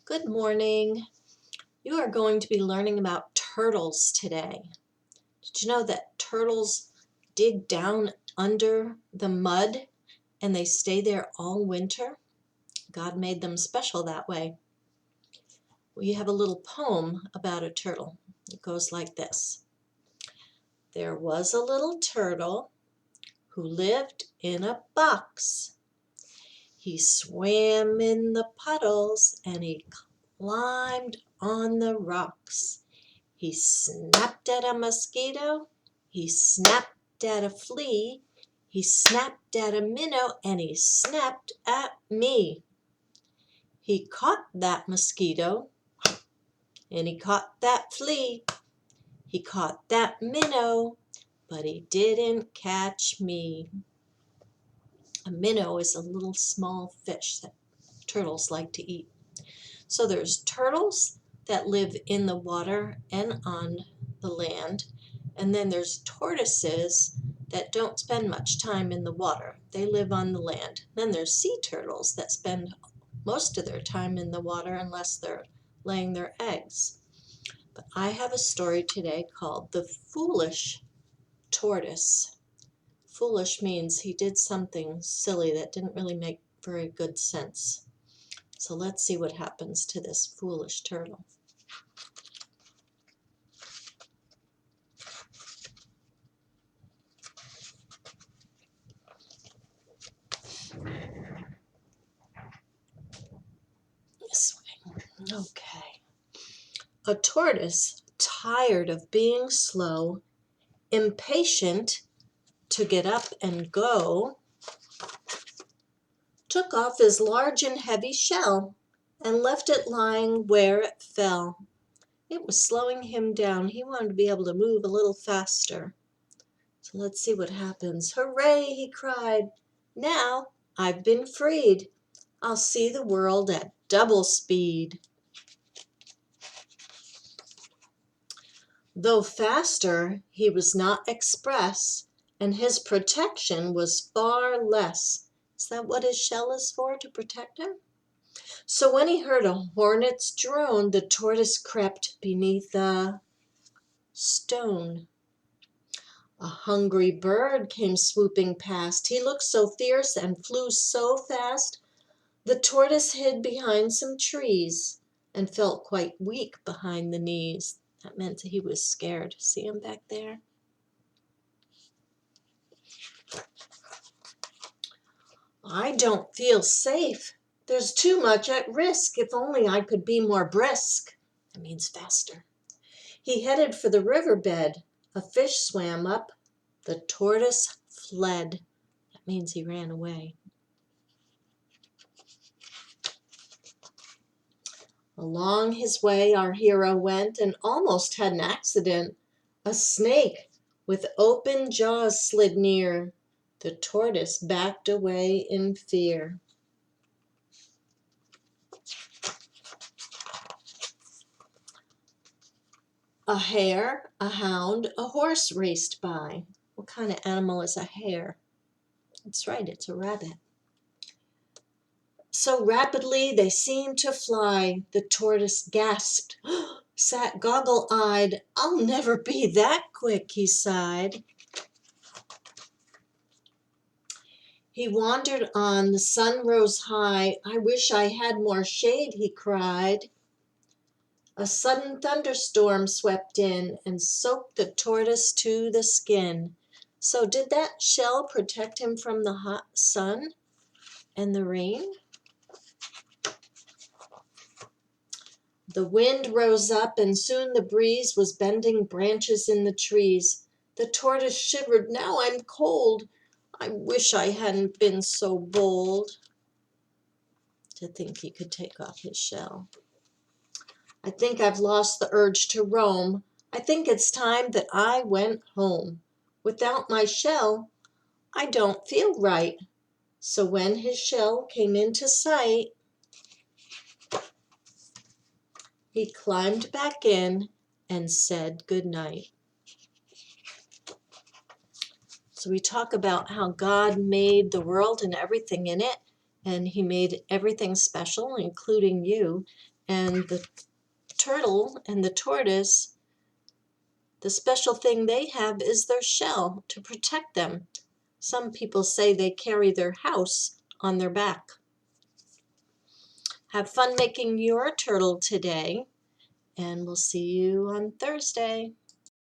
Good morning. You are going to be learning about turtles today. Did you know that turtles dig down under the mud and they stay there all winter? God made them special that way. We have a little poem about a turtle. It goes like this. There was a little turtle who lived in a box. He swam in the puddles and he climbed on the rocks. He snapped at a mosquito, he snapped at a flea, he snapped at a minnow, and he snapped at me. He caught that mosquito, and he caught that flea, he caught that minnow, but he didn't catch me. A minnow is a little small fish that turtles like to eat. So there's turtles that live in the water and on the land, and then there's tortoises that don't spend much time in the water. They live on the land. Then there's sea turtles that spend most of their time in the water unless they're laying their eggs. But I have a story today called The Foolish Tortoise. Foolish means he did something silly that didn't really make very good sense. So let's see what happens to this foolish turtle. This way. Okay. A tortoise, tired of being slow, impatient to get up and go, took off his large and heavy shell and left it lying where it fell. It was slowing him down. He wanted to be able to move a little faster. So let's see what happens. Hooray, he cried. Now I've been freed. I'll see the world at double speed. Though faster, he was not express, and his protection was far less. Is that what his shell is for, to protect him? So when he heard a hornet's drone, the tortoise crept beneath a stone. A hungry bird came swooping past. He looked so fierce and flew so fast. The tortoise hid behind some trees and felt quite weak behind the knees. That meant he was scared. See him back there? I don't feel safe. There's too much at risk. If only I could be more brisk. That means faster. He headed for the riverbed. A fish swam up. The tortoise fled. That means he ran away. Along his way our hero went and almost had an accident. A snake with open jaws slid near. The tortoise backed away in fear. A hare, a hound, a horse raced by. What kind of animal is a hare? That's right, it's a rabbit. So rapidly they seemed to fly. The tortoise gasped, sat goggle-eyed. I'll never be that quick, he sighed. He wandered on, the sun rose high. I wish I had more shade, he cried. A sudden thunderstorm swept in and soaked the tortoise to the skin. So did that shell protect him from the hot sun and the rain? The wind rose up and soon the breeze was bending branches in the trees. The tortoise shivered. Now I'm cold. I wish I hadn't been so bold. To think he could take off his shell. I think I've lost the urge to roam. I think it's time that I went home. Without my shell, I don't feel right. So when his shell came into sight, he climbed back in and said goodnight. So we talk about how God made the world and everything in it, and he made everything special, including you. And the turtle and the tortoise, the special thing they have is their shell to protect them. Some people say they carry their house on their back. Have fun making your turtle today, and we'll see you on Thursday.